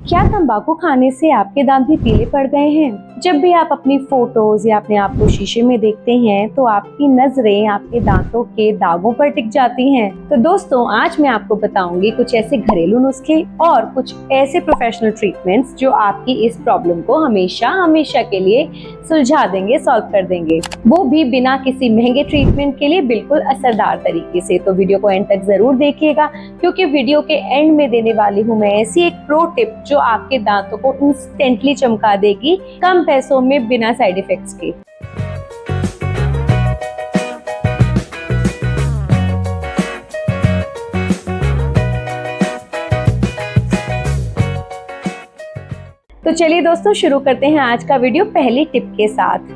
क्या तंबाकू खाने से आपके दांत भी पीले पड़ गए हैं? जब भी आप अपनी फोटोज या अपने आप को शीशे में देखते हैं तो आपकी नजरें आपके दांतों के दागों पर टिक जाती हैं। तो दोस्तों, आज मैं आपको बताऊंगी कुछ ऐसे घरेलू नुस्खे और कुछ ऐसे प्रोफेशनल ट्रीटमेंट्स जो आपकी इस प्रॉब्लम को हमेशा हमेशा के लिए सुलझा देंगे, सॉल्व कर देंगे, वो भी बिना किसी महंगे ट्रीटमेंट के लिए बिल्कुल असरदार तरीके से। तो वीडियो को एंड तक जरूर देखिएगा, क्योंकि वीडियो के एंड में देने वाली हूँ मैं ऐसी एक प्रो टिप जो आपके दांतों को इंस्टेंटली चमका देगी, कम पैसों में, बिना साइड इफेक्ट्स के। तो चलिए दोस्तों, शुरू करते हैं आज का वीडियो पहली टिप के साथ।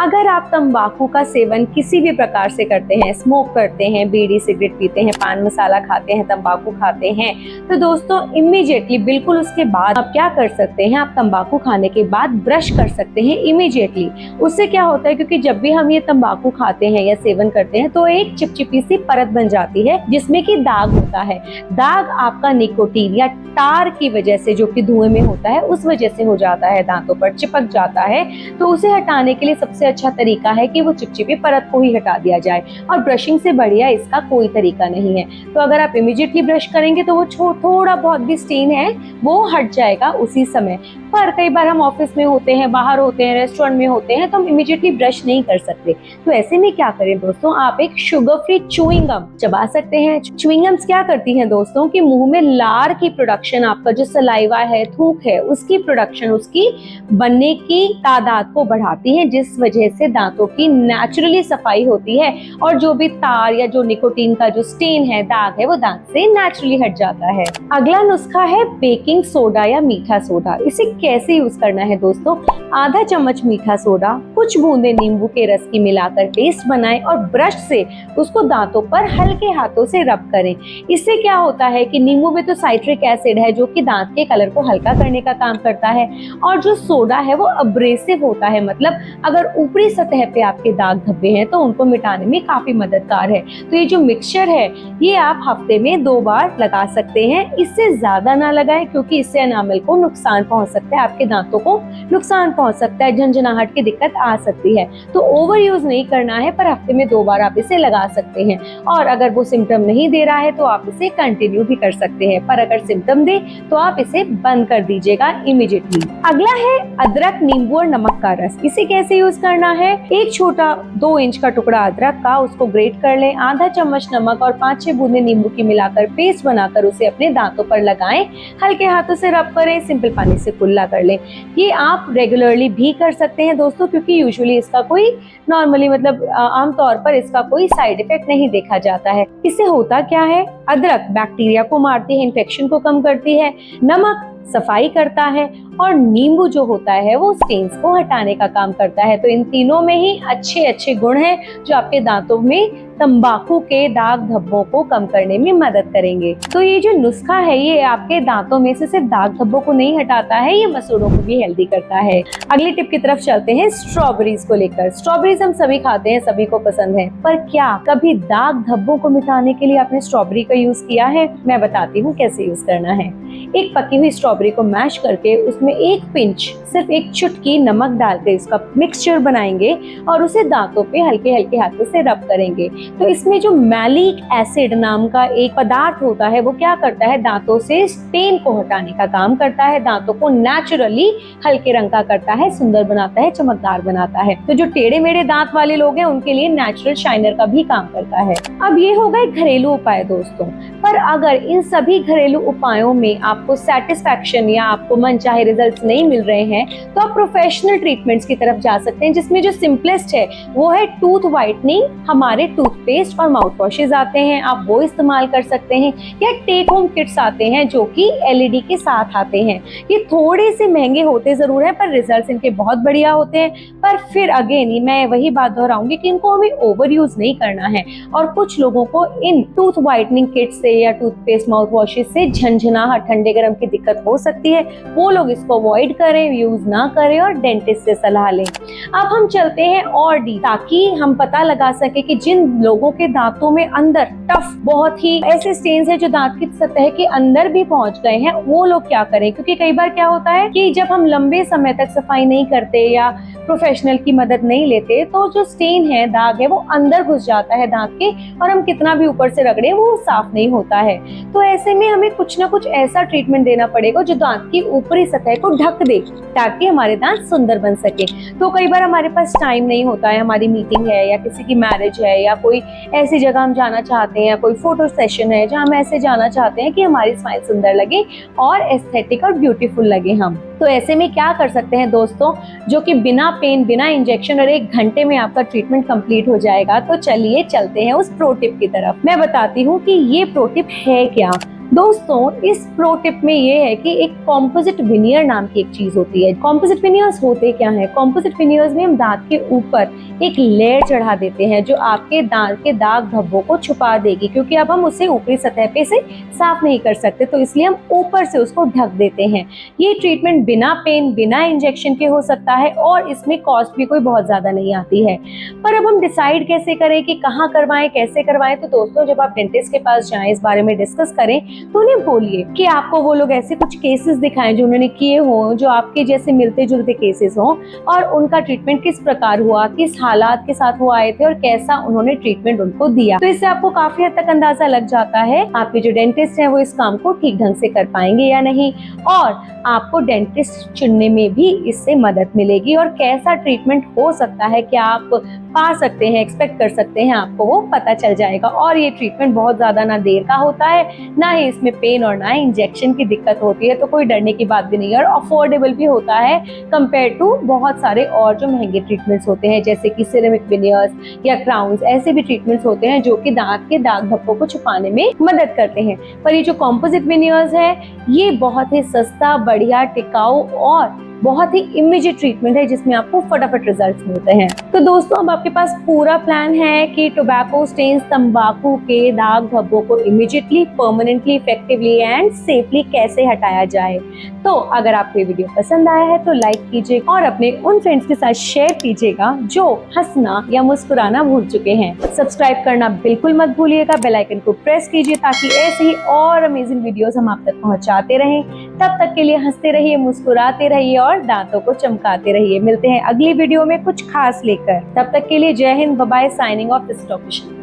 अगर आप तंबाकू का सेवन किसी भी प्रकार से करते हैं, स्मोक करते हैं, बीड़ी सिगरेट पीते हैं, पान मसाला खाते हैं, तंबाकू खाते हैं, तो दोस्तों इमीडिएटली बिल्कुल उसके बाद आप क्या कर सकते हैं, आप तंबाकू खाने के बाद ब्रश कर सकते हैं इमीडिएटली। उससे क्या होता है, क्योंकि जब भी हम ये तंबाकू खाते हैं या सेवन करते हैं तो एक चिपचिपी सी परत बन जाती है जिसमें कि दाग होता है। दाग आपका निकोटीन या टार की वजह से, जो कि धुएं में होता है, उस वजह से हो जाता है, दांतों पर चिपक जाता है। तो उसे हटाने के लिए सबसे अच्छा तरीका है कि वो चिपचिपी परत को ही हटा दिया जाए, और ब्रशिंग से बढ़िया इसका कोई तरीका नहीं है। तो अगर आप इमीडिएटली ब्रश करेंगे तो वो थोड़ा बहुत भी स्टेन है वो हट जाएगा उसी समय। पर कई बार हम ऑफिस में होते हैं, बाहर होते हैं, रेस्टोरेंट में होते हैं, तो हम इमीडिएटली ब्रश नहीं कर सकते। तो ऐसे में क्या करें दोस्तों, आप एक शुगर फ्री च्युइंग गम चबा सकते हैं। च्युइंग गम्स क्या करती हैं दोस्तों कि मुंह में लार की प्रोडक्शन, आपका जो सलाइवा है, थूक है, उसकी प्रोडक्शन, उसकी बनने की तादाद को बढ़ाती है, जिस वजह से दांतों की नेचुरली सफाई होती है और जो भी तार या जो निकोटीन का जो स्टेन है, दाग है, वो दांत से नेचुरली हट जाता है। अगला नुस्खा है बेकिंग सोडा या मीठा सोडा। इसे कैसे यूज करना है दोस्तों, आधा चम्मच मीठा सोडा, कुछ बूंदे नींबू के रस की मिलाकर पेस्ट बनाएं और ब्रश से उसको दांतों पर हल्के हाथों से रब करें। इससे क्या होता है कि नींबू में तो साइट्रिक एसिड है जो कि दांत के कलर को हल्का करने का काम करता है, और जो सोडा है वो अब्रेसिव होता है, मतलब अगर ऊपरी सतह पे आपके दाग धब्बे हैं तो उनको मिटाने में काफी मददगार है। तो ये जो मिक्सचर है ये आप हफ्ते में 2 बार लगा सकते हैं। इससे ज्यादा ना लगाएं, क्योंकि इससे एनामल को नुकसान पहुंच सकता है, आपके दांतों को नुकसान पहुंच सकता है, झंझनाहट की दिक्कत आ सकती है। तो ओवर यूज नहीं करना है, पर हफ्ते में 2 बार आप इसे लगा सकते हैं। और अगर वो सिम्टम नहीं दे रहा है तो आप इसे कंटिन्यू भी कर सकते हैं, पर अगर सिम्टम दे तो आप इसे बंद कर दीजिएगा इमीडिएटली। अगला है अदरक, नींबू और नमक का रस। इसे कैसे यूज करना है, एक छोटा 2 इंच का टुकड़ा अदरक का, उसको ग्रेट कर लें, आधा चम्मच नमक और 5-6 बूंदे नींबू की मिलाकर पेस्ट बनाकर उसे अपने दांतों पर लगाएं, हल्के हाथों से रब करें, सिंपल पानी से कुल्ला कर लें। ये आप रेगुलरली भी कर सकते हैं दोस्तों, क्योंकि यूजुअली इसका कोई नॉर्मली मतलब आमतौर पर इसका कोई साइड इफेक्ट नहीं देखा जाता है। इससे होता क्या है, अदरक बैक्टीरिया को मारती है, इन्फेक्शन को कम करती है, नमक सफाई करता है, और नींबू जो होता है वो स्टेन्स को हटाने का काम करता है। तो इन तीनों में ही अच्छे अच्छे गुण हैं जो आपके दांतों में तंबाकू के दाग धब्बों को कम करने में मदद करेंगे। तो ये जो नुस्खा है ये आपके दांतों में से सिर्फ दाग धब्बों को नहीं हटाता है, ये मसूड़ों को भी हेल्दी करता है। अगली टिप की तरफ चलते हैं स्ट्रॉबेरीज को लेकर। स्ट्रॉबेरीज हम सभी खाते हैं, सभी को पसंद है, पर क्या कभी दाग धब्बों को मिटाने के लिए आपने स्ट्रॉबेरी का यूज किया है? मैं बताती हूँ कैसे यूज करना है। एक पकी हुई स्ट्रॉबेरी को मैश करके उसमें 1 पिंच, सिर्फ 1 चुटकी नमक डालकर इसका मिक्सचर बनाएंगे और उसे दांतों पे हल्के हल्के हाथों से रब करेंगे। तो इसमें जो मैलिक एसिड नाम का एक पदार्थ होता है वो क्या करता है, दांतों से स्टेन को हटाने का काम करता है, दांतों को नेचुरली हल्के रंग का करता है, सुंदर बनाता है, चमकदार बनाता है। तो जो टेढ़े मेढ़े दांत वाले लोग हैं उनके लिए नेचुरल शाइनर का भी काम करता है। अब ये हो गए घरेलू उपाय दोस्तों, पर अगर इन सभी घरेलू उपायों में आपको सेटिस्फैक्शन या आपको मनचाहे रिजल्ट्स नहीं मिल रहे हैं तो आप प्रोफेशनल ट्रीटमेंट्स की तरफ जा सकते हैं, जिसमें जो सिंपलेस्ट है वो है टूथ व्हाइटनिंग। हमारे टूथपेस्ट और माउथ वॉशेज आते हैं, आप वो इस्तेमाल कर सकते हैं, या टेक होम किट्स आते हैं जो कि एलईडी के साथ आते हैं। ये थोड़े से महंगे होते जरूर हैं, पर रिजल्ट्स इनके बहुत बढ़िया होते हैं। पर फिर अगेन मैं वही बात दोहराऊंगी कि इनको हमें ओवर यूज नहीं करना है, और कुछ लोगों को इन टूथ व्हाइटनिंग किट से या टूथपेस्ट माउथ वॉशेज से झंझनाहट, ठंडे गर्म की दिक्कत हो सकती है, वो लोग इसको अवॉइड करें, यूज ना करें और डेंटिस्ट से सलाह लें। अब हम चलते हैं और डी, ताकि हम पता लगा सके कि जिन लोगों के दांतों में अंदर टफ, बहुत ही ऐसे स्टेन्स है जो दांत की सतह के अंदर भी पहुंच गए हैं, वो लोग क्या करें। क्योंकि कई बार क्या होता है कि जब हम लंबे समय तक सफाई नहीं करते या प्रोफेशनल की मदद नहीं लेते तो जो स्टेन है, दाग है, वो अंदर घुस जाता है दांत के, और हम कितना भी ऊपर से रगड़े वो साफ नहीं होता है। तो ऐसे में हमें कुछ ना कुछ ऐसा ट्रीटमेंट देना पड़ेगा जो दांत की ऊपरी सतह को ढक दे, ताकि हमारे दांत सुंदर बन सके। तो कई बार हमारे पास टाइम नहीं होता है, हमारी मीटिंग है या किसी की मैरिज है या कोई ऐसी जगह हम जाना चाहते हैं या कोई फोटो सेशन है जहाँ हम ऐसे जाना चाहते हैं कि हमारी स्माइल सुंदर लगे और एस्थेटिक और ब्यूटीफुल लगे हम। तो ऐसे में क्या कर सकते हैं दोस्तों, जो कि बिना पेन, बिना इंजेक्शन और 1 घंटे में आपका ट्रीटमेंट कंप्लीट हो जाएगा। तो चलिए चलते हैं उस प्रो टिप की तरफ। मैं बताती हूँ कि ये प्रो टिप है क्या। दोस्तों, इस प्रो टिप में ये है कि एक कॉम्पोजिट विनियर नाम की एक चीज होती है। कॉम्पोजिट विनियर्स होते क्या है? कॉम्पोजिट विनियर्स में हम दांत के ऊपर एक लेयर चढ़ा देते हैं जो आपके दांत के दाग धब्बों को छुपा देगी, क्योंकि अब हम उसे ऊपरी सतह पे से साफ नहीं कर सकते, तो इसलिए हम ऊपर से उसको ढक देते हैं। ये ट्रीटमेंट बिना पेन, बिना इंजेक्शन के हो सकता है और इसमें कॉस्ट भी कोई बहुत ज्यादा नहीं आती है। पर अब हम डिसाइड कैसे करें कि कहाँ करवाएं, कैसे करवाएं? तो दोस्तों, जब आप डेंटिस्ट के पास जाएं, इस बारे में डिस्कस करें, तो उन्हें बोलिए कि आपको वो लोग ऐसे कुछ केसेस दिखाएं जो उन्होंने किए हों, जो आपके जैसे मिलते जुलते केसेस हों, और उनका ट्रीटमेंट किस प्रकार हुआ, किस हालात के साथ वो आए थे और कैसा उन्होंने ट्रीटमेंट उनको दिया। तो इससे आपको काफी हद तक अंदाजा लग जाता है आपके जो डेंटिस्ट हैं वो इस काम को ठीक ढंग से कर पाएंगे या नहीं, और आपको डेंटिस्ट चुनने में भी इससे मदद मिलेगी और कैसा ट्रीटमेंट हो सकता है, क्या आप पा सकते हैं, एक्सपेक्ट कर सकते हैं, आपको वो पता चल जाएगा। और ये ट्रीटमेंट बहुत ज्यादा ना देर का होता है, ना ही इसमें पेन और ना इंजेक्शन की दिक्कत होती है, तो कोई डरने की बात भी नहीं है, और अफोर्डेबल भी होता है कंपेयर टू बहुत सारे और जो महंगे ट्रीटमेंट्स होते हैं, जैसे कि सिरेमिक विनियर्स या क्राउन्स। ऐसे भी ट्रीटमेंट्स होते हैं जो कि दांत के दाग धब्बों को छुपाने में मदद करते हैं। पर ये जो कॉम्पोजिट विनियर्स है, ये बहुत ही सस्ता, बढ़िया, टिकाऊ और बहुत ही इमीडिएट ट्रीटमेंट है जिसमें आपको फटाफट रिजल्ट्स मिलते हैं। तो दोस्तों, अब आपके पास पूरा प्लान है कि टोबैको स्टेन्स, तंबाकू के दाग धब्बों को immediately, permanently, effectively and safely कैसे हटाया जाए। तो अगर आपको ये वीडियो पसंद आया है तो लाइक कीजिए और अपने उन फ्रेंड्स के साथ शेयर कीजिएगा जो हंसना या मुस्कुराना भूल चुके हैं। सब्सक्राइब करना बिल्कुल मत भूलिएगा, बेल आइकन को प्रेस कीजिए ताकि ऐसे ही और अमेजिंग वीडियोस हम आप तक पहुंचाते रहें। तब तक के लिए हंसते रहिए, मुस्कुराते रहिए और दांतों को चमकाते रहिए। मिलते हैं अगली वीडियो में कुछ खास लेकर। तब तक के लिए जय हिंद, bye bye, signing off this topic.